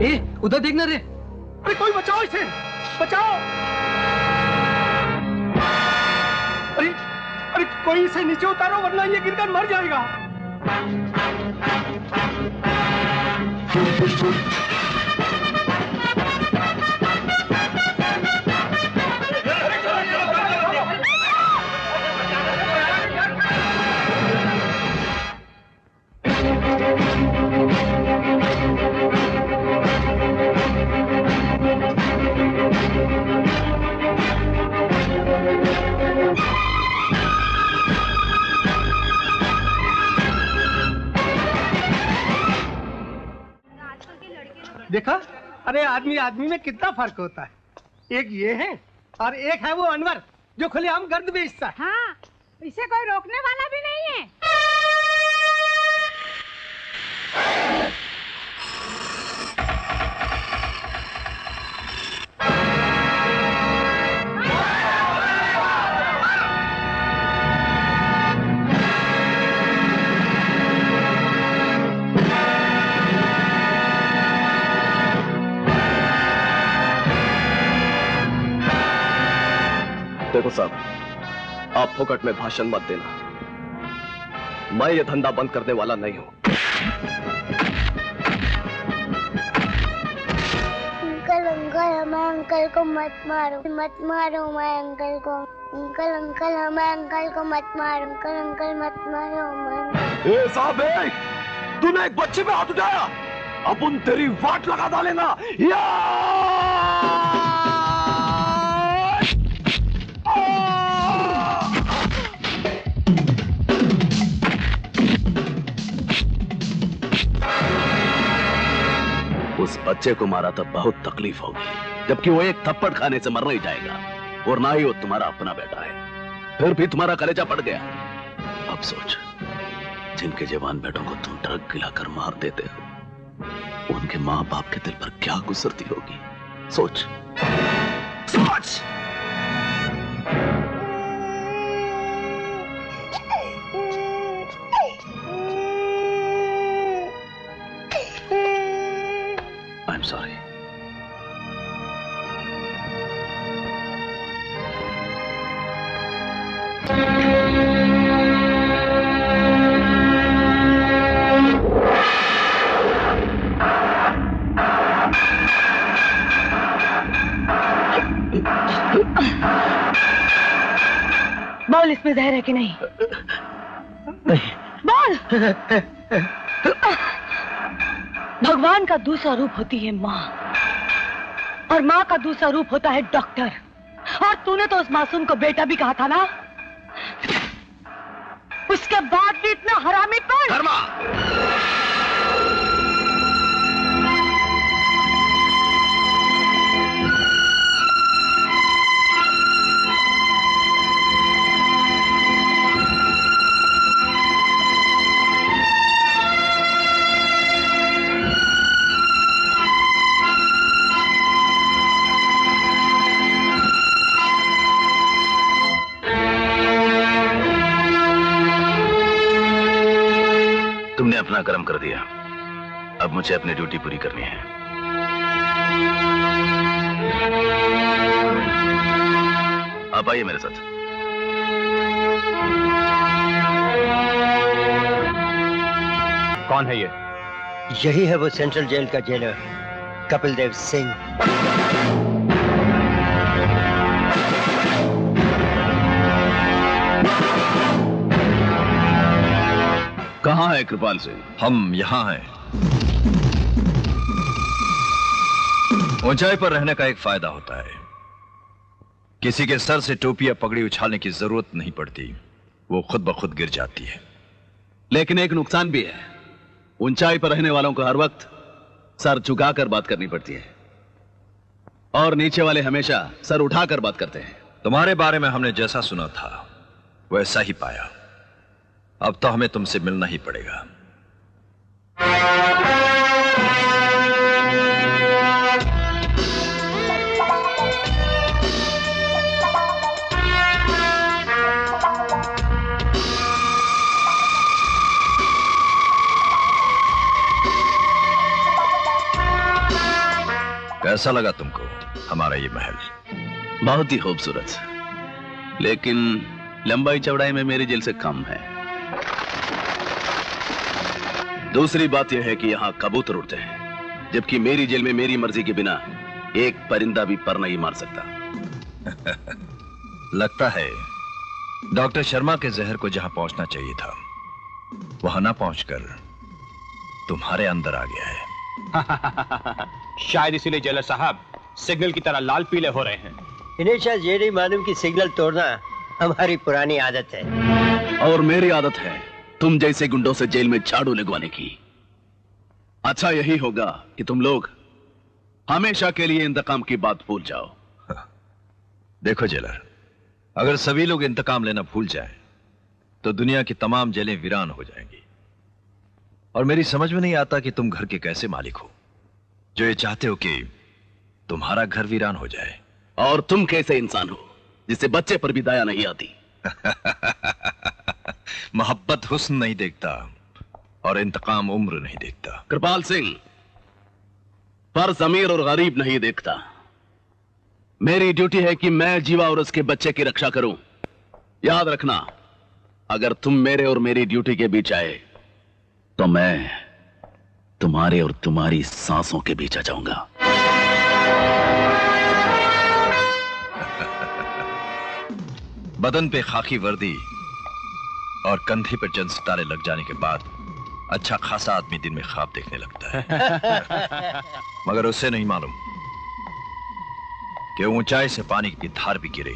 ए, उधर देखना रे। अरे कोई बचाओ इसे, बचाओ। अरे अरे कोई इसे नीचे उतारो वरना ये गिरकर मर जाएगा। देखा, अरे आदमी आदमी में कितना फर्क होता है। एक ये है और एक है वो अनवर जो खुलेआम गर्द बेचता है। हाँ, इसे कोई रोकने वाला भी नहीं है। देखो साहब, आप फोकट में भाषण मत देना। मैं ये धंधा बंद करने वाला नहीं हूं। अंकल अंकल हमारे अंकल को मत मारो, मत मारो हमारे अंकल को। अंकल अंकल हमारे अंकल को मत मारो, अंकल अंकल मत मारो हमारे। ए साहब, तूने एक बच्चे पे हाथ उठाया, अब उन तेरी वाट लगा डालेगा। या उस बच्चे को मारा तो बहुत तकलीफ होगी, जबकि वो एक थप्पड़ खाने से मर नहीं जाएगा, और ना ही वो तुम्हारा अपना बेटा है। फिर भी तुम्हारा कलेजा पड़ गया। अब सोच, जिनके जवान बेटों को तुम ट्रक गिलाकर मार देते हो, उनके मां बाप के दिल पर क्या गुजरती होगी। सोच सोच। I'm sorry. बोल, इसमें जहर है कि नहीं? बोल। भगवान का दूसरा रूप होती है माँ, और माँ का दूसरा रूप होता है डॉक्टर। और तूने तो उस मासूम को बेटा भी कहा था ना, उसके बाद भी इतना हरामीपन। धर्मा, तुमने अपना कर्म कर दिया, अब मुझे अपनी ड्यूटी पूरी करनी है। आप आइए मेरे साथ। कौन है ये? यही है वो सेंट्रल जेल का जेलर, कपिल देव सिंह। कहाँ है कृपाल सिंह? हम यहाँ हैं। ऊंचाई पर रहने का एक फायदा होता है, किसी के सर से टोपी या पगड़ी उछालने की जरूरत नहीं पड़ती, वो खुद ब खुद गिर जाती है। लेकिन एक नुकसान भी है, ऊंचाई पर रहने वालों को हर वक्त सर झुकाकर बात करनी पड़ती है, और नीचे वाले हमेशा सर उठाकर बात करते हैं। तुम्हारे बारे में हमने जैसा सुना था वैसा ही पाया। अब तो हमें तुमसे मिलना ही पड़ेगा। कैसा लगा तुमको हमारा ये महल? बहुत ही खूबसूरत, लेकिन लंबाई चौड़ाई में मेरी जेल से कम है। दूसरी बात यह है कि यहां कबूतर उड़ते हैं, जबकि मेरी जेल में मेरी मर्जी के बिना एक परिंदा भी पर नहीं मार सकता। लगता है डॉक्टर शर्मा के जहर को जहां पहुंचना चाहिए था वहां ना पहुंचकर तुम्हारे अंदर आ गया है। शायद इसीलिए जेलर साहब सिग्नल की तरह लाल पीले हो रहे हैं। इन्हें शायद ये नहीं मालूम कि सिग्नल तोड़ना हमारी पुरानी आदत है। और मेरी आदत है तुम जैसे गुंडों से जेल में झाड़ू लगवाने की। अच्छा यही होगा कि तुम लोग हमेशा के लिए इंतकाम की बात भूल जाओ। देखो जेलर, अगर सभी लोग इंतकाम लेना भूल जाएं, तो दुनिया की तमाम जेलें वीरान हो जाएंगी। और मेरी समझ में नहीं आता कि तुम घर के कैसे मालिक हो जो ये चाहते हो कि तुम्हारा घर वीरान हो जाए। और तुम कैसे इंसान हो जिससे बच्चे पर भी दया नहीं आती। मोहब्बत हुस्न नहीं देखता और इंतकाम उम्र नहीं देखता। कृपाल सिंह, फर्ज अमीर और गरीब नहीं देखता। मेरी ड्यूटी है कि मैं जीवा और उसके बच्चे की रक्षा करूं। याद रखना, अगर तुम मेरे और मेरी ड्यूटी के बीच आए तो मैं तुम्हारे और तुम्हारी सांसों के बीच आ जाऊंगा। बदन पे खाकी वर्दी और कंधे पर चंद सितारे लग जाने के बाद अच्छा खासा आदमी दिन में ख्वाब देखने लगता है। मगर उसे नहीं मालूम कि ऊंचाई से पानी की धार भी गिरे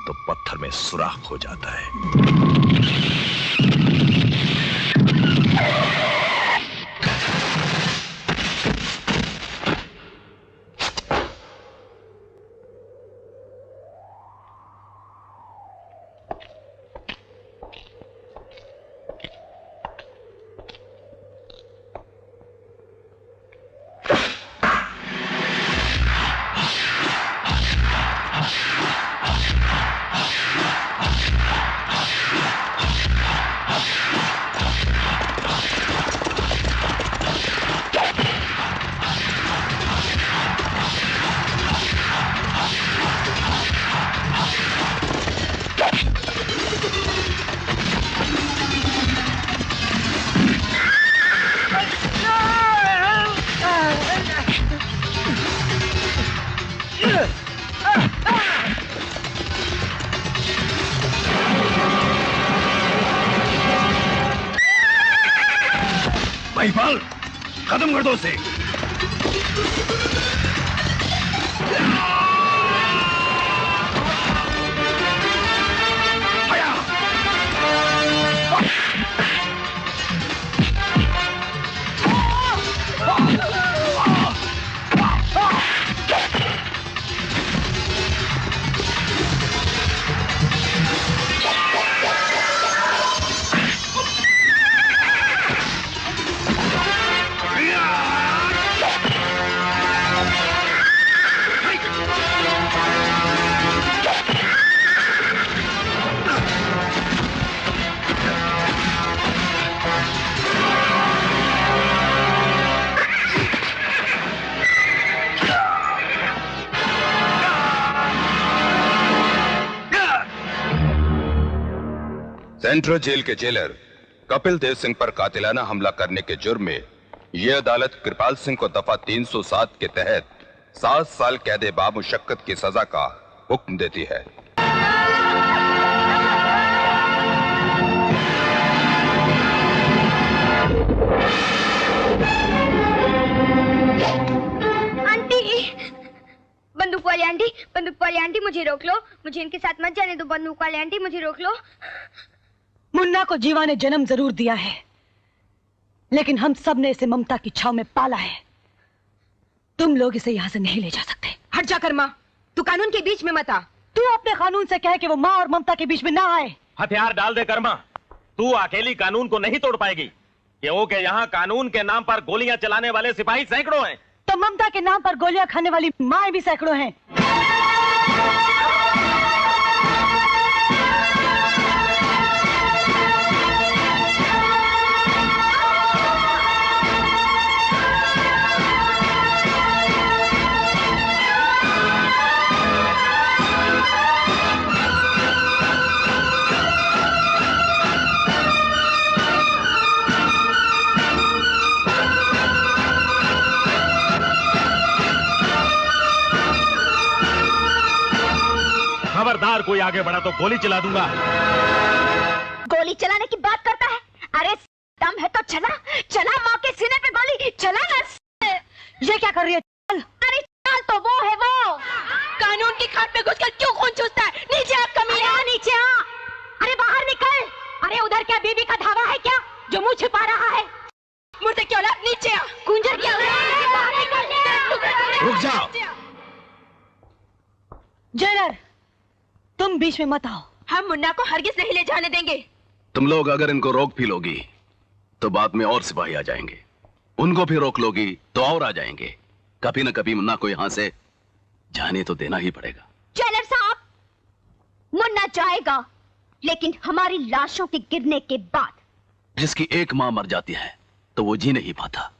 तो पत्थर में सुराख हो जाता है। महिपाल, खत्म कर दो उसे। सेंट्रल जेल के जेलर कपिल देव सिंह पर कातिलाना हमला करने के जुर्म में यह अदालत कृपाल सिंह को दफा 307 के तहत 7 साल कैद बामुशक्कत की सजा का हुक्म देती है। बंदूक वाली आंटी मुझे रोक लो। मुझे इनके साथ मत जाने दो। बंदूक वाली आंटी मुझे रोक लो। मुन्ना को जीवा ने जन्म जरूर दिया है, लेकिन हम सब ने इसे ममता की छाव में पाला है। तुम लोग इसे यहां से नहीं ले जा सकते। हट जा कर्मा, तू कानून के बीच में मत आ। तू अपने कानून से कहे कि वो माँ और ममता के बीच में ना आए। हथियार डाल दे कर्मा, तू अकेली कानून को नहीं तोड़ पाएगी, क्योंकि यहाँ कानून के नाम पर गोलियां चलाने वाले सिपाही सैकड़ों हैं। तो ममता के नाम पर गोलियां खाने वाली माँ भी सैकड़ों हैं। खबरदार कोई आगे बढ़ा तो गोली चला दूंगा। गोली चलाने की बात करता है? अरे दम है तो चला चला, माँ के सीने पे गोली चला ना। ये क्या कर रही है? अरे चाल तो वो है वो। कानून की खाट में घुसकर क्यों खून चूसता है? नीचे आ कमीना, नीचे आ। अरे बाहर निकल। अरे उधर क्या बीबी का धावा है क्या जो मुंह छिपा रहा है? मुर्दे की औलाद नीचे आ। कुंजर की औलाद बाहर निकल। रुक जाओ। जेलर, तुम बीच में मत आओ। हम मुन्ना को हरगिज नहीं ले जाने देंगे। तुम लोग अगर इनको रोक भी लोगी तो बाद में और सिपाही आ जाएंगे, उनको भी रोक लोगी तो और आ जाएंगे। कभी न कभी मुन्ना को यहां से जाने तो देना ही पड़ेगा। जेलर साहब, मुन्ना जाएगा लेकिन हमारी लाशों के गिरने के बाद। जिसकी एक मां मर जाती है तो वो जी नहीं पाता।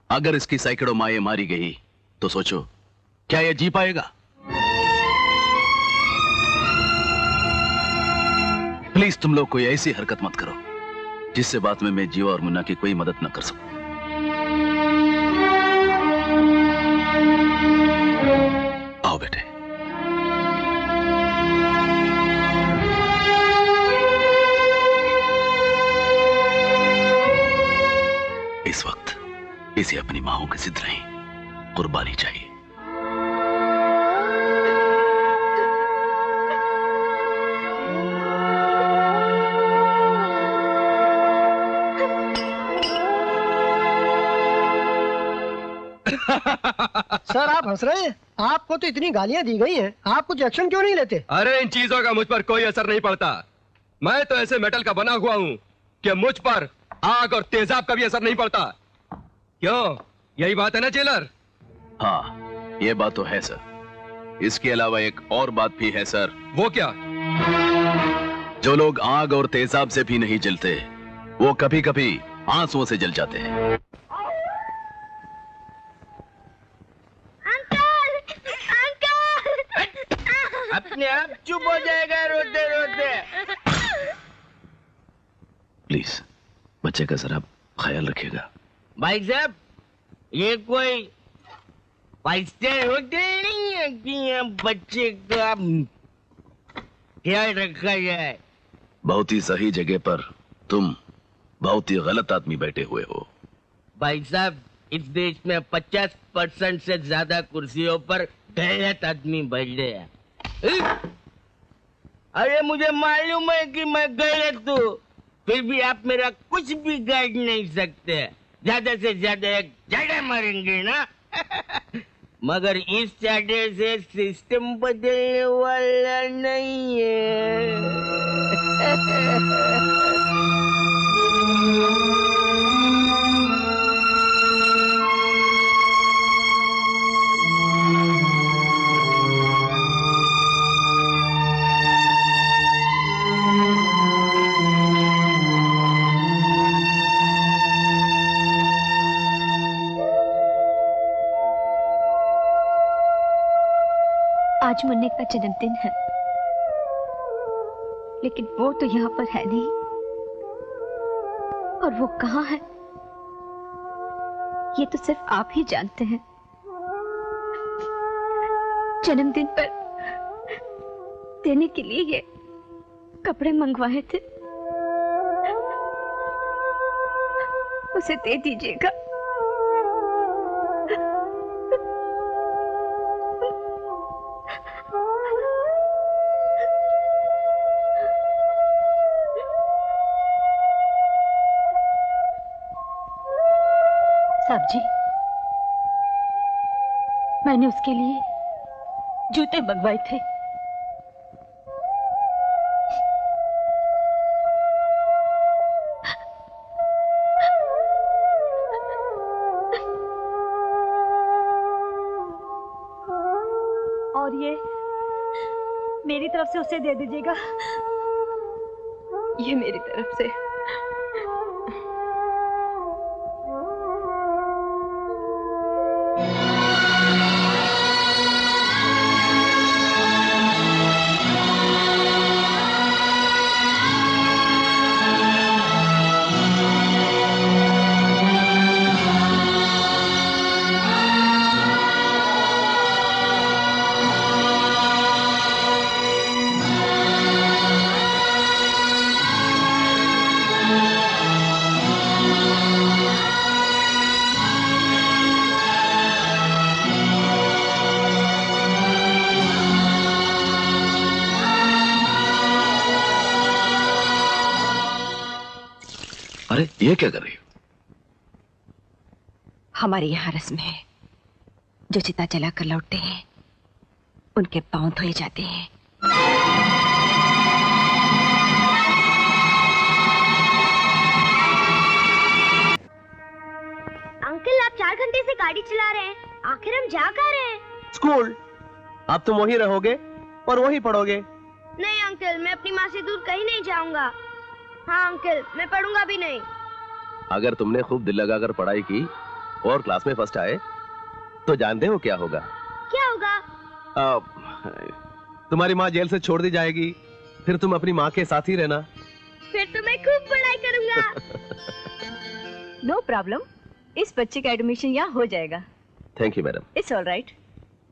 अगर इसकी सैकड़ों माएं मारी गई तो सोचो क्या ये जी पाएगा? प्लीज तुम लोग कोई ऐसी हरकत मत करो जिससे बाद में मैं जीवा और मुन्ना की कोई मदद न कर सकूं। आओ बेटे। इस वक्त इसे अपनी मांओं की जिद नहीं, कुर्बानी चाहिए। सर आप हंस रहे हैं? आपको तो इतनी गालियां दी गई हैं, आप कुछ एक्शन क्यों नहीं लेते? अरे इन चीजों का मुझ पर कोई असर नहीं पड़ता। मैं तो ऐसे मेटल का बना हुआ हूं कि मुझ पर आग और तेजाब का भी असर नहीं पड़ता। क्यों, यही बात है ना जेलर? हाँ, ये बात तो है सर। इसके अलावा एक और बात भी है सर। वो क्या? जो लोग आग और तेजाब से भी नहीं जलते वो कभी कभी आंसुओं से जल जाते हैं। अपने आप चुप हो जाएगा रोते रोते। प्लीज बच्चे का जरा ख्याल रखिएगा। भाई साहब, ये कोई पैसे होते नहीं है कि ये बच्चे का ख्याल रखा जाए। बहुत ही सही जगह पर तुम बहुत ही गलत आदमी बैठे हुए हो। भाई साहब, इस देश में 50% से ज्यादा कुर्सियों पर गलत आदमी बैठे हैं। अरे मुझे मालूम है कि मैं गलत हूँ, फिर भी आप मेरा कुछ भी गाइड नहीं सकते। ज्यादा से ज्यादा एक चाटे मारेंगे ना। मगर इस चाटे से सिस्टम बदलने वाला नहीं है। आज मुन्ने का जन्मदिन है, लेकिन वो तो यहाँ पर है नहीं। और वो कहाँ है ये तो सिर्फ आप ही जानते हैं। जन्मदिन पर देने के लिए ये कपड़े मंगवाए थे, उसे दे दीजिएगा। साहब जी, मैंने उसके लिए जूते मंगवाए थे। और ये मेरी तरफ से उसे दे दीजिएगा। ये मेरी तरफ से। अरे ये क्या कर रही हो? हमारे यहाँ रस्म है, जो चिता जला कर लौटते हैं उनके पांव धोए जाते हैं। अंकल आप 4 घंटे से गाड़ी चला रहे हैं, आखिर हम जा कहाँ रहे हैं? स्कूल। अब तुम वहीं रहोगे और वहीं पढ़ोगे। नहीं अंकल, मैं अपनी माँ से दूर कहीं नहीं जाऊंगा। हाँ अंकल, मैं पढ़ूंगा भी नहीं। अगर तुमने खूब दिल लगाकर पढ़ाई की और क्लास में फर्स्ट आए तो जानते हो क्या होगा? क्या होगा? तुम्हारी माँ जेल से छोड़ दी जाएगी, फिर तुम अपनी माँ के साथ ही रहना। फिर तो मैं खूब पढ़ाई करूंगा। नो प्रॉब्लम, इस बच्चे का एडमिशन यहाँ हो जाएगा। Thank you madam. It's all right.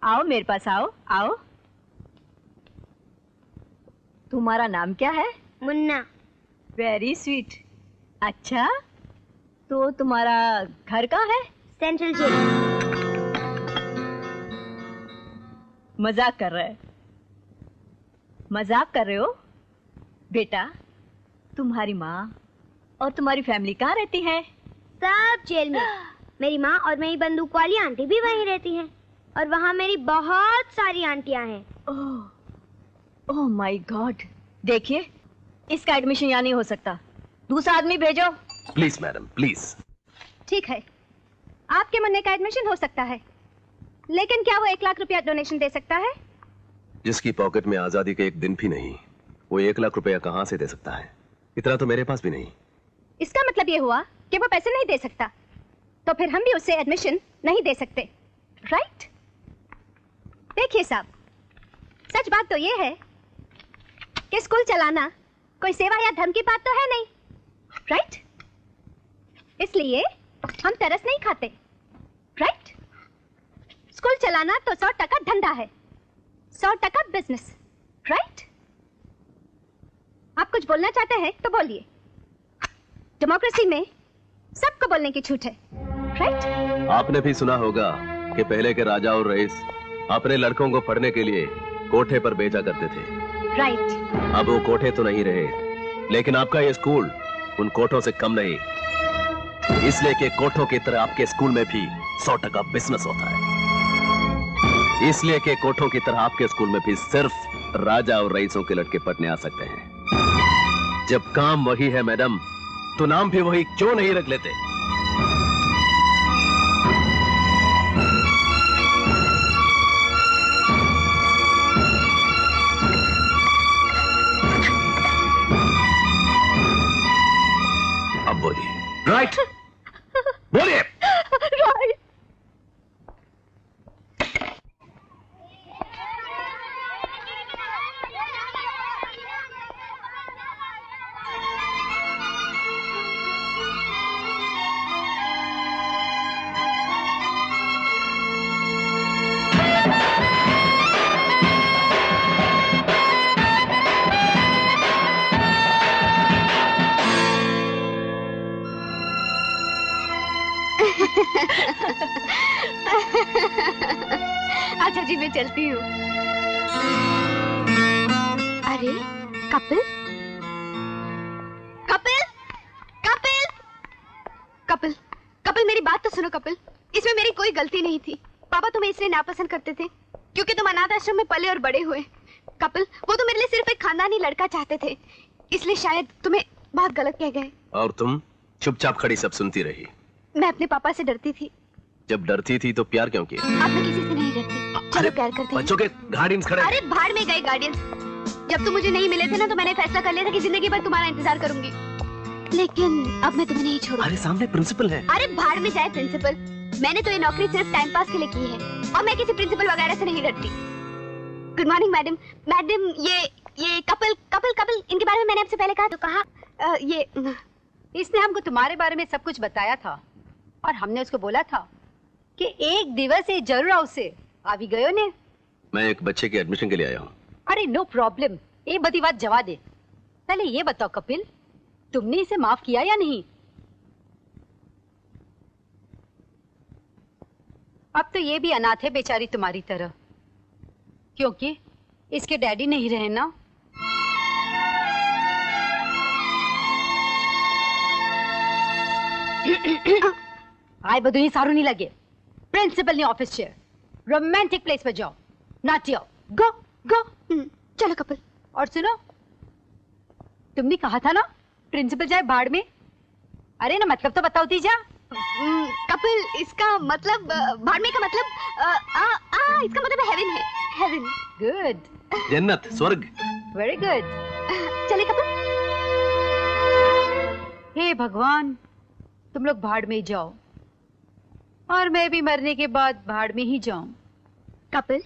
आओ मेरे पास, आओ आओ। तुम्हारा नाम क्या है? मुन्ना। Very sweet. अच्छा, तो तुम्हारा घर कहाँ है? Central jail. मजाक कर रहे हैं? मजाक कर रहे हो? बेटा, तुम्हारी माँ और तुम्हारी फैमिली कहाँ रहती है? सब जेल में। मेरी माँ और मेरी बंदूक वाली आंटी भी वहीं रहती हैं, और वहाँ मेरी बहुत सारी आंटियाँ हैं। Oh my God. देखिए, इसका एडमिशन यहाँ नहीं हो सकता, दूसरा आदमी भेजो। Please madam, please. ठीक है, आपके मुन्ने का एडमिशन हो सकता है, लेकिन क्या वो 1 लाख रुपया डोनेशन दे सकता है? जिसकी पॉकेट में आजादी के एक दिन भी नहीं, वो 1 लाख रुपया कहाँ से दे सकता है? इतना तो मेरे पास भी नहीं। इसका मतलब ये हुआ कि वो पैसे नहीं दे सकता, तो फिर हम भी उसे एडमिशन नहीं दे सकते, राइट? देखिए साहब, सच बात तो ये है कि स्कूल चलाना कोई सेवा या धर्म की बात तो है नहीं, राइट? इसलिए हम तरस नहीं खाते, राइट? स्कूल चलाना तो 100% धंधा है, 100% बिजनेस, राइट? आप कुछ बोलना चाहते हैं तो बोलिए। डेमोक्रेसी में सबको बोलने की छूट है, राइट? आपने भी सुना होगा कि पहले के राजा और रईस अपने लड़कों को पढ़ने के लिए कोठे पर भेजा करते थे, राइट? अब वो कोठे तो नहीं रहे, लेकिन आपका ये स्कूल उन कोठों से कम नहीं, इसलिए कि कोठों की तरह आपके स्कूल में भी 100% बिजनेस होता है। इसलिए कि कोठों की तरह आपके स्कूल में भी सिर्फ राजा और रईसों के लड़के पढ़ने आ सकते हैं। जब काम वही है मैडम, तो नाम भी वही क्यों नहीं रख लेते? अब बोलिए। राइट, बोलिए। राइट। अच्छा जी, मैं चलती हूँ। अरे कपिल, कपिल, कपिल, कपिल, कपिल, मेरी बात तो सुनो कपिल, इसमें मेरी कोई गलती नहीं थी। पापा तुम्हें इसलिए नापसंद करते थे क्योंकि तुम अनाथ आश्रम में पले और बड़े हुए। कपिल, वो तो मेरे लिए सिर्फ एक खानदानी लड़का चाहते थे, इसलिए शायद तुम्हें बहुत गलत कह गए। और तुम चुपचाप खड़ी सब सुनती रही। मैं अपने पापा से डरती थी। जब डरती थी तो प्यार क्यों किया? अब मैं किसी से नहीं डरती। चलो प्यार करते हैं। बच्चों के गार्डियंस खड़े। अरे भाड़ में गए गार्डियंस। जब तुम मुझे नहीं मिले थे ना, तो मैंने फैसला कर लिया था कि जिंदगी भर तुम्हारा इंतजार करूंगी, लेकिन अब मैं तुम्हें नहीं छोड़ूंगी। अरे सामने प्रिंसिपल है। अरे भाड़ में जाए प्रिंसिपल, मैंने तो ये नौकरी सिर्फ टाइम पास के लिए की है, और मैं किसी प्रिंसिपल वगैरह से नहीं डरती। Good morning madam. मैडम, ये कपिल कपिल कपिल, इनके बारे में मैंने आपसे पहले कहा तो कहा इसने हमको तुम्हारे बारे में सब कुछ बताया था, और हमने उसको बोला था कि एक दिवस ये जरूर आओ से आ भी गयो ने। मैं एक बच्चे के एडमिशन के लिए आया हूँ। अरे नो प्रॉब्लम, ये बड़ी बात जवा दे। पहले ये बताओ कपिल, तुमने इसे माफ किया या नहीं? अब तो ये भी अनाथ है बेचारी तुम्हारी तरह, क्योंकि इसके डैडी नहीं रहे ना। आए बदुई सारू नहीं लगे। प्रिंसिपल ने ऑफिस चेयर, रोमांटिक प्लेस पे जाओ, नाटियो, गो गो। चलो कपिल। और सुनो, तुमने कहा था ना प्रिंसिपल जाए बाढ़ में। अरे ना मतलब तो बताओ तीजा। कपिल, इसका मतलब बाड़मेर का मतलब इसका मतलब हेवन है। हेवन। गुड। जन्नत, स्वर्ग। Very good. चले कपिल। हे भगवान, तुम लोग भाड़ में ही जाओ और मैं भी मरने के बाद भाड़ में ही जाऊं। कपिल,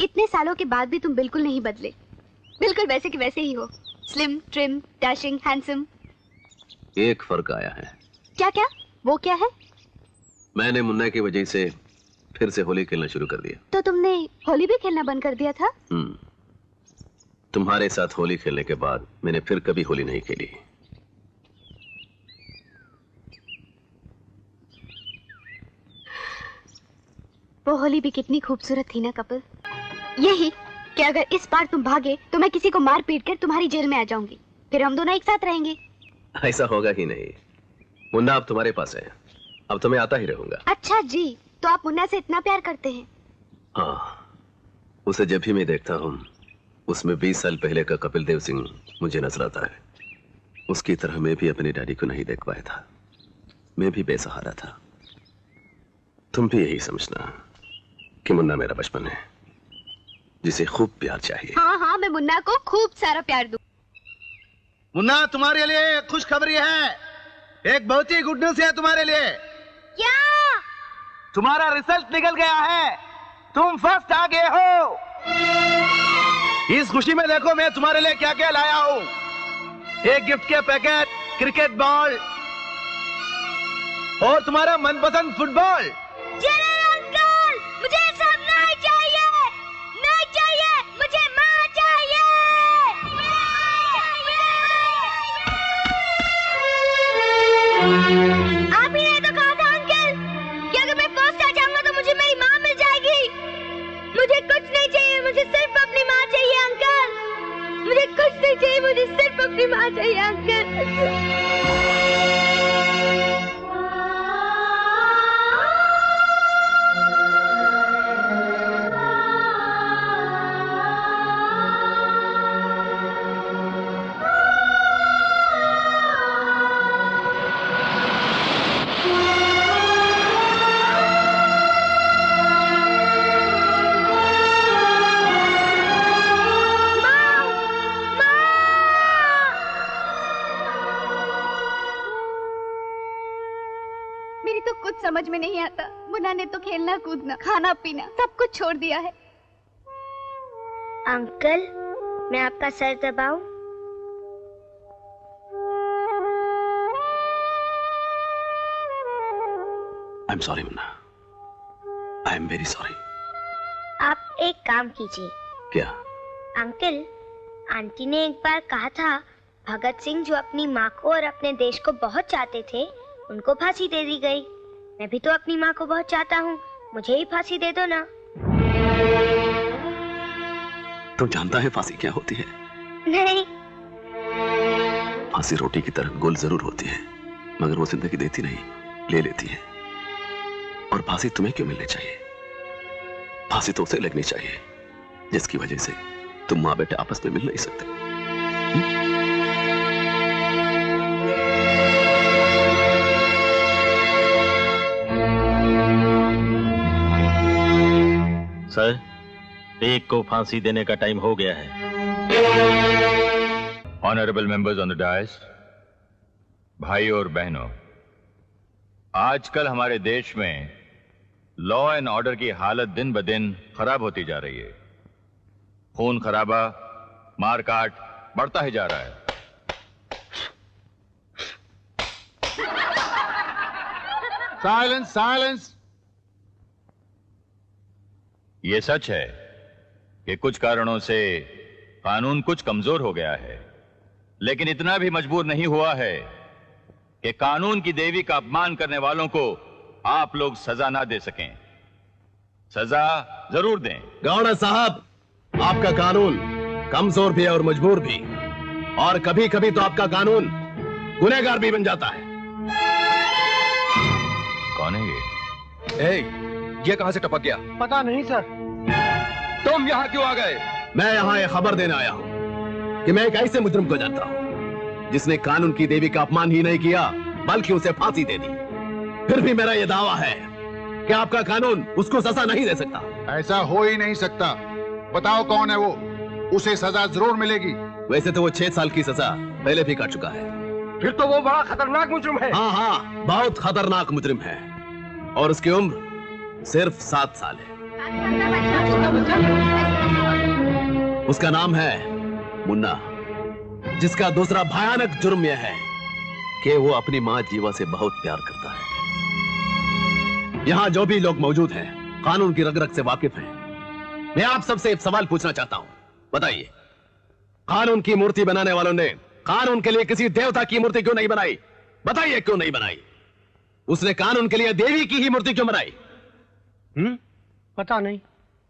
इतने सालों के बाद भी तुम बिल्कुल नहीं बदले, बिल्कुल वैसे के वैसे ही हो। Slim, trim, dashing, handsome. एक फर्क आया है। क्या क्या? वो क्या है? मैंने मुन्ना की वजह से फिर से होली खेलना शुरू कर दिया। तो तुमने होली भी खेलना बंद कर दिया था? तुम्हारे साथ होली खेलने के बाद मैंने फिर कभी होली नहीं खेली। वो होली भी कितनी खूबसूरत थी ना कपिल। यही कि अगर इस बार तुम भागे तो मैं किसी को मार पीट कर तुम्हारी जेल में आ जाऊंगी, फिर हम दोनों एक साथ रहेंगे। ऐसा होगा ही नहीं। मुन्ना अब तुम्हारे पास है, अब तो मैं आता ही रहूंगा। अच्छा जी, तो आप मुन्ना से इतना प्यार करते हैं? हाँ, उसे जब भी मैं देखता हूँ उसमें 20 साल पहले का कपिल देव सिंह मुझे नजर आता है। उसकी तरह मैं भी अपने डैडी को नहीं देख पाया था, मैं भी बेसहारा था। तुम भी यही समझना कि मुन्ना मेरा बचपन है जिसे खूब प्यार चाहिए। हाँ हाँ, मैं मुन्ना को खूब सारा प्यार दूं। मुन्ना, तुम्हारे लिए खुशखबरी है। एक बहुत ही गुड न्यूज है तुम्हारे लिए। क्या? तुम्हारा रिजल्ट निकल गया है, तुम फर्स्ट आ गए हो। इस खुशी में देखो मैं तुम्हारे लिए क्या क्या लाया हूँ। एक गिफ्ट के पैकेट, क्रिकेट बॉल और तुम्हारा मनपसंद फुटबॉल। अंकल, मुझे सब नहीं चाहिए, नहीं चाहिए, मुझे माँ चाहिए। आप ही ने तो कहा था अंकल कि अगर मैं फर्स्ट आ जाऊंगा तो मुझे मेरी माँ मिल जाएगी। मुझे कुछ नहीं चाहिए, मुझे सिर्फ अपनी माँ चाहिए अंकल। मुझे कुछ नहीं चाहिए, मुझे सिर्फ अपनी माँ चाहिए अंकल। समझ में नहीं आता, मुन्ना ने तो खेलना कूदना, खाना पीना सब कुछ छोड़ दिया है। अंकल, मैं आपका सर दबाऊं? I am sorry Munna, I am very sorry. आप एक काम कीजिए। क्या? अंकल, आंटी ने एक बार कहा था भगत सिंह जो अपनी माँ को और अपने देश को बहुत चाहते थे, उनको फांसी दे दी गई। मैं भी तो अपनी माँ को बहुत चाहता हूँ, मुझे ही फांसी दे दो ना। तुम जानता है फांसी क्या होती है? नहीं। फांसी रोटी की तरह गोल जरूर होती है, मगर वो जिंदगी देती नहीं, ले लेती है। और फांसी तुम्हें क्यों मिलनी चाहिए? फांसी तो उसे लगनी चाहिए जिसकी वजह से तुम माँ बेटे आपस में मिल नहीं सकते। सर, एक को फांसी देने का टाइम हो गया है। Honourable members on the dais, भाइयों और बहनों, आजकल हमारे देश में लॉ एंड ऑर्डर की हालत दिन ब दिन खराब होती जा रही है। खून खराबा, मारकाट बढ़ता ही जा रहा है। Silence, silence. ये सच है कि कुछ कारणों से कानून कुछ कमजोर हो गया है, लेकिन इतना भी मजबूर नहीं हुआ है कि कानून की देवी का अपमान करने वालों को आप लोग सजा ना दे सकें। सजा जरूर दें। गवर्नर साहब, आपका कानून कमजोर भी है और मजबूर भी, और कभी कभी तो आपका कानून गुनहगार भी बन जाता है। ये कहां से टपक गया? पता नहीं सर। तुम यहाँ क्यों आ गए? मैं यहाँ ये खबर देने आया हूँ कि मैं एक ऐसे मुजरिम को जानता हूँ जिसने कानून की देवी का अपमान ही नहीं किया बल्कि उसे फांसी दे दी। फिर भी मेरा यह दावा है कि आपका कानून उसको सजा नहीं दे सकता। ऐसा हो ही नहीं सकता। बताओ कौन है वो, उसे सजा जरूर मिलेगी। वैसे तो वो 6 साल की सजा पहले भी काट चुका है। फिर तो वो बड़ा खतरनाक मुजरिम है। हाँ हाँ, बहुत खतरनाक मुजरिम है और उसकी उम्र सिर्फ 7 साल है। उसका नाम है मुन्ना, जिसका दूसरा भयानक जुर्म यह है कि वो अपनी मां जीवा से बहुत प्यार करता है। यहां जो भी लोग मौजूद हैं कानून की रग रग से वाकिफ हैं। मैं आप सबसे एक सवाल पूछना चाहता हूं, बताइए कानून की मूर्ति बनाने वालों ने कानून के लिए किसी देवता की मूर्ति क्यों नहीं बनाई? बताइए क्यों नहीं बनाई? उसने कानून के लिए देवी की ही मूर्ति क्यों बनाई? पता नहीं।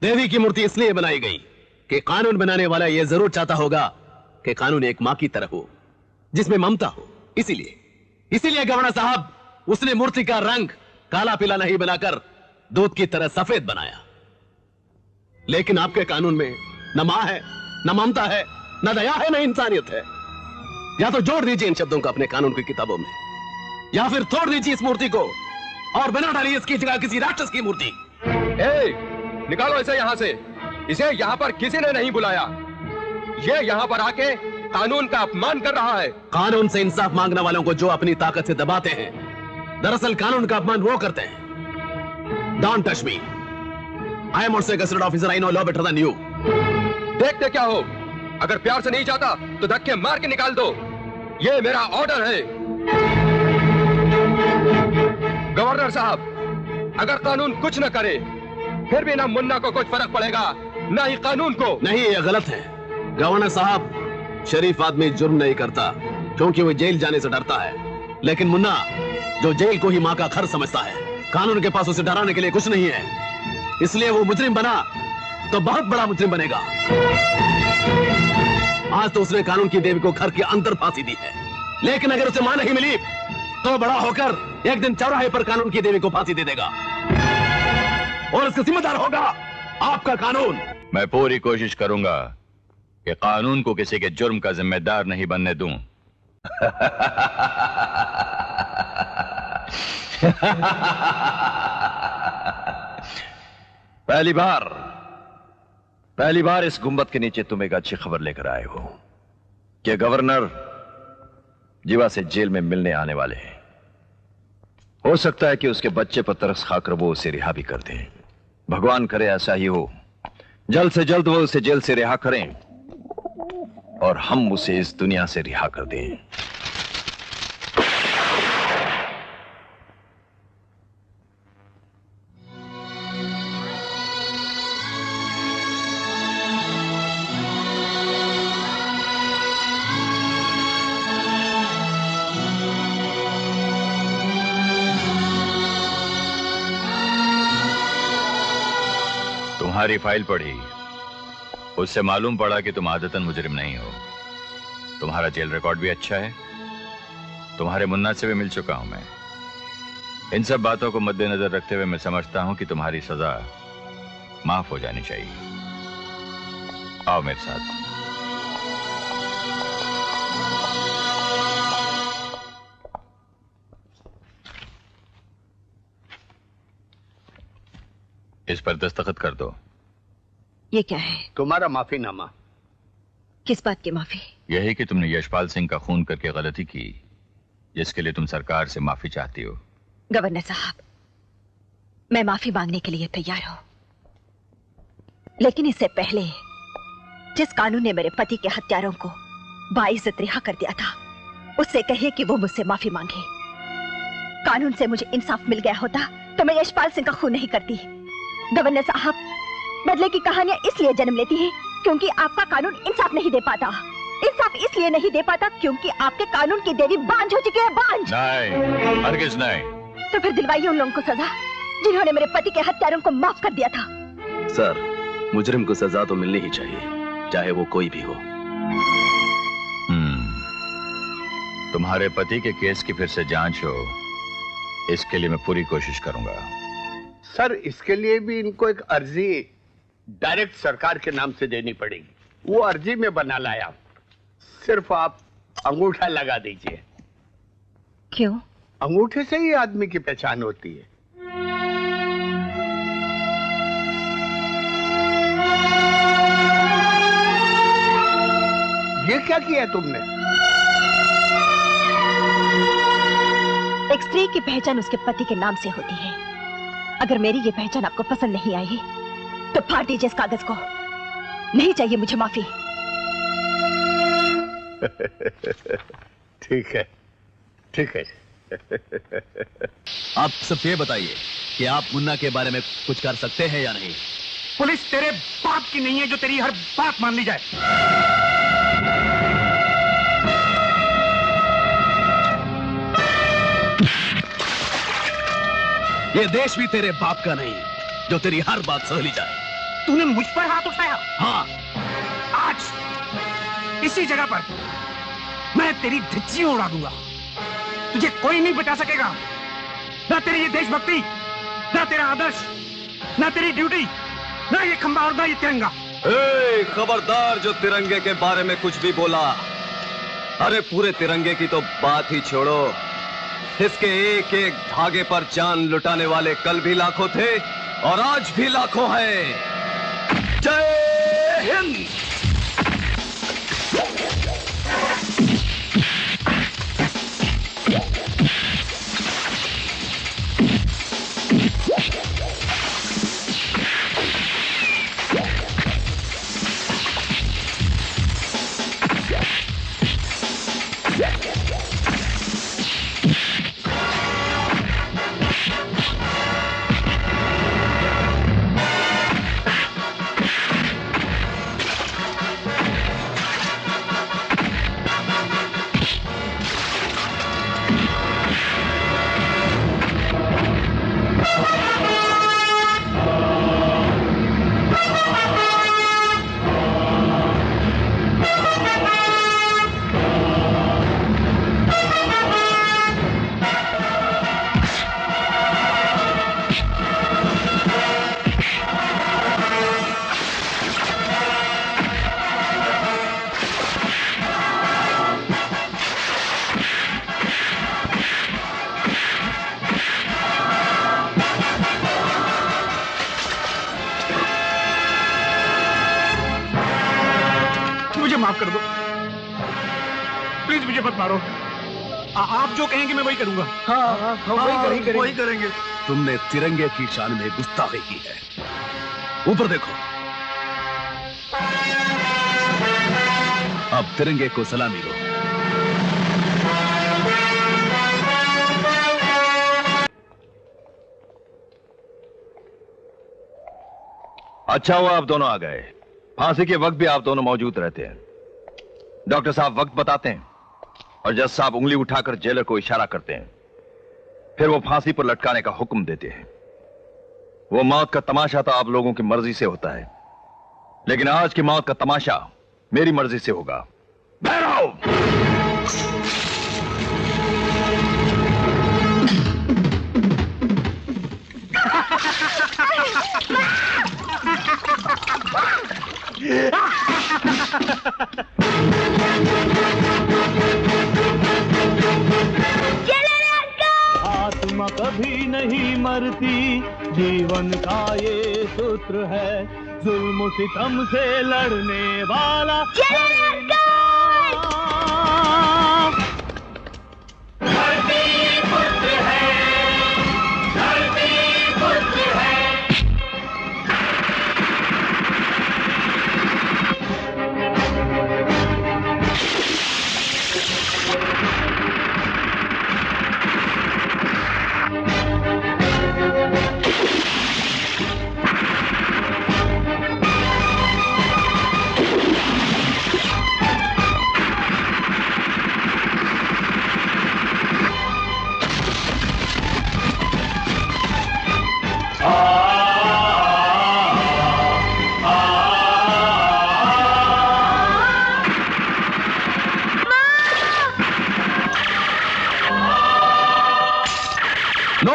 देवी की मूर्ति इसलिए बनाई गई कि कानून बनाने वाला यह जरूर चाहता होगा कि कानून एक मां की तरह हो जिसमें ममता हो। इसीलिए गवर्नर साहब उसने मूर्ति का रंग काला पीला नहीं बनाकर दूध की तरह सफेद बनाया। लेकिन आपके कानून में न मां है, न ममता है, न दया है, न इंसानियत है। या तो जोड़ दीजिए इन शब्दों को अपने कानून की किताबों में, या फिर तोड़ दीजिए इस मूर्ति को और बना डालिए इसकी जगह किसी राक्षस की मूर्ति। निकालो इसे यहाँ से। इसे यहाँ पर किसी ने नहीं बुलाया। ये यहाँ पर आके कानून का अपमान कर रहा है। कानून से इंसाफ मांगने वालों को जो अपनी ताकत से दबाते हैं, दरअसल कानून का अपमान वो करते हैं। Don't touch me. I am also a gazetted officer. I know law better than you. देखते क्या हो, अगर प्यार से नहीं चाहता तो धक्के मार के निकाल दो। ये मेरा ऑर्डर है। गवर्नर साहब, अगर कानून कुछ न करे फिर भी ना मुन्ना को कुछ फर्क पड़ेगा ना ही कानून को। नहीं, ये गलत है। गवर्नर साहब, शरीफ आदमी जुर्म नहीं करता क्योंकि वो जेल जाने से डरता है, लेकिन मुन्ना जो जेल को ही मां का घर समझता है, कानून के पास उसे डराने के लिए कुछ नहीं है, इसलिए वो मुजरिम बना तो बहुत बड़ा मुजरिम बनेगा। आज तो उसने कानून की देवी को घर के अंदर फांसी दी है, लेकिन अगर उसे मां नहीं मिली तो बड़ा होकर एक दिन चौराहे पर कानून की देवी को फांसी दे देगा और इसका जिम्मेदार होगा आपका कानून। मैं पूरी कोशिश करूंगा कि कानून को किसी के जुर्म का जिम्मेदार नहीं बनने दूं। पहली बार इस गुंबद के नीचे तुम एक अच्छी खबर लेकर आए हो कि गवर्नर जीवा से जेल में मिलने आने वाले हैं। हो सकता है कि उसके बच्चे पर तरस खाकर वो उसे रिहा भी कर दें। भगवान करे ऐसा ही हो। जल्द से जल्द वो उसे जेल से रिहा करें और हम उसे इस दुनिया से रिहा कर दें। तुम्हारी फाइल पढ़ी, उससे मालूम पड़ा कि तुम आदतन मुजरिम नहीं हो। तुम्हारा जेल रिकॉर्ड भी अच्छा है। तुम्हारे मुन्ना से भी मिल चुका हूं मैं। इन सब बातों को मद्देनजर रखते हुए मैं समझता हूं कि तुम्हारी सजा माफ हो जानी चाहिए। आओ मेरे साथ। इस पर दस्तखत कर दो। ये क्या है? तुम्हारा माफीनामा। किस बात की माफी? यही कि तुमने यशपाल सिंह का खून करके गलती की, जिसके लिए तुम सरकार से माफी चाहती हो। गवर्नर साहब, मैं माफी मांगने के लिए तैयार हूं, लेकिन इससे पहले जिस कानून ने मेरे पति के हत्यारों को बाइज्जत रिहा कर दिया था, उससे कहिए कि वो मुझसे माफी मांगे। कानून से मुझे इंसाफ मिल गया होता तो मैं यशपाल सिंह का खून नहीं करती। गवर्नर साहब, बदले की कहानियां इसलिए जन्म लेती हैं क्योंकि आपका कानून इंसाफ नहीं दे पाता। इंसाफ इसलिए नहीं दे पाता क्योंकि आपके कानून की देवी बांझ हो चुकी है। बांझ नहीं, हरगिज नहीं। तो फिर दिलवाइए उन लोगों को सजा जिन्होंने मेरे पति के हत्यारों को माफ कर दिया था। सर, मुजरिम को सजा तो मिलनी ही चाहिए, चाहे वो कोई भी हो। तुम्हारे पति के केस की फिर से जांच हो, इसके लिए मैं पूरी कोशिश करूंगा। सर इसके लिए भी इनको एक अर्जी डायरेक्ट सरकार के नाम से देनी पड़ेगी। वो अर्जी में बना लाया, सिर्फ आप अंगूठा लगा दीजिए। क्यों? अंगूठे से ही आदमी की पहचान होती है। ये क्या किया तुमने? एक स्त्री की पहचान उसके पति के नाम से होती है। अगर मेरी ये पहचान आपको पसंद नहीं आई तो फाड़ दीजिए इस कागज को। नहीं चाहिए मुझे माफी। ठीक है, ठीक है। आप सब ये बताइए कि आप मुन्ना के बारे में कुछ कर सकते हैं या नहीं? पुलिस तेरे बाप की नहीं है जो तेरी हर बात मान ली जाए। ये देश भी तेरे बाप का नहीं जो तेरी हर बात सह ली जाए। तूने मुझ पर हाथ उठाया? हाँ। आज इसी जगह पर मैं तेरी धज्जियां उड़ा दूंगा। तुझे कोई नहीं बचा सकेगा। ना तेरी ये देशभक्ति, ना तेरा आदर्श, ना तेरी ड्यूटी, ना ये खंबा और ना ये तिरंगा। खबरदार जो तिरंगे के बारे में कुछ भी बोला। अरे पूरे तिरंगे की तो बात ही छोड़ो, इसके एक एक धागे पर जान लुटाने वाले कल भी लाखों थे और आज भी लाखों हैं। जय हिंद। कर दो प्लीज, मुझे मत मारो। आप जो कहेंगे मैं वही करूंगा। हाँ, वही करेंगे। तुमने तिरंगे की शान में गुस्ताखी की है। ऊपर देखो। अब तिरंगे को सलामी दो। अच्छा हुआ आप दोनों आ गए। फांसी के वक्त भी आप दोनों मौजूद रहते हैं। डॉक्टर साहब वक्त बताते हैं और जज साहब उंगली उठाकर जेलर को इशारा करते हैं, फिर वो फांसी पर लटकाने का हुक्म देते हैं। वो मौत का तमाशा तो आप लोगों की मर्जी से होता है, लेकिन आज की मौत का तमाशा मेरी मर्जी से होगा। भैरव! आत्मा कभी नहीं मरती, जीवन का ये सूत्र है, जुल्म सितम से लड़ने वाला धरती पुत्र है, धरती पुत्र है।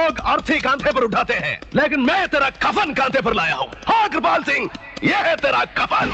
लोग अर्थी कांधे पर उठाते हैं, लेकिन मैं तेरा कफन कांधे पर लाया हूं। हाँ कृपाल सिंह, यह है तेरा कफन।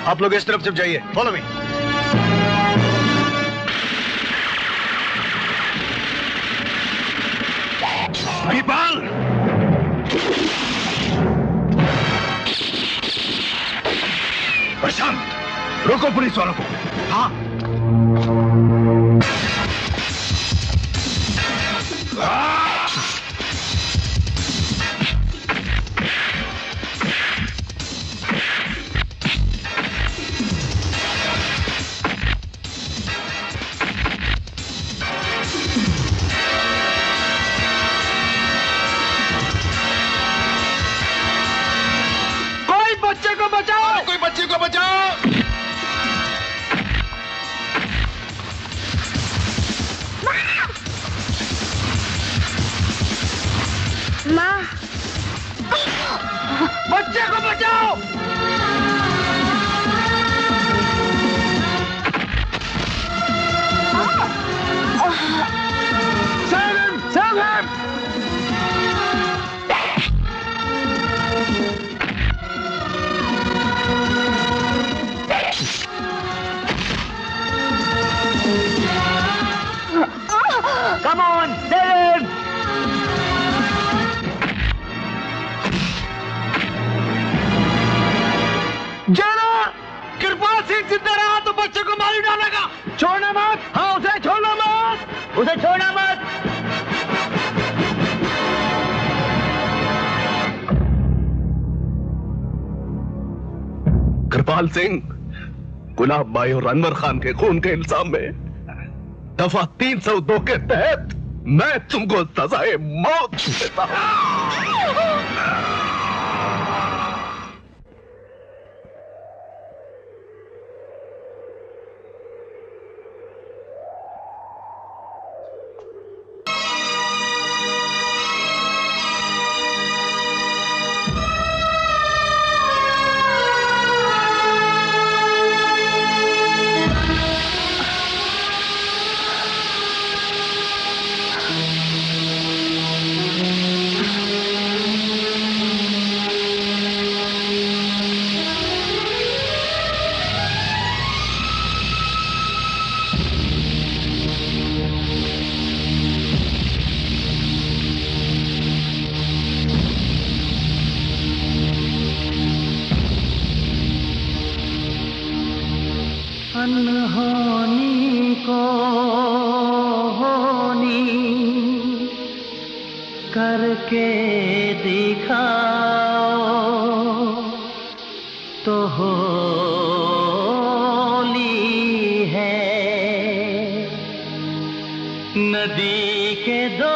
आप लोग इस तरफ जब जाइए, फॉलो मी। कृपाल, प्रशांत, रोको पुलिस वालों को। हाँ। कोई बच्चे को बचाओ। माँ, बच्चे को बचाओ। Save him! Come on, save him! जाना! कृपाल सिंह जिंदा रहा तो बच्चे को मार डालेगा। छोड़ना मत। हाँ, उसे छोड़ना मत। उसे छोड़ना मत। कृपाल सिंह, गुलाब बाई और अनवर खान के खून के इल्जाम में दफा 302 के तहत मैं तुमको सजाए मौत देता हूं। अनहोनी को होनी करके दिखाओ तो होली है। नदी के दो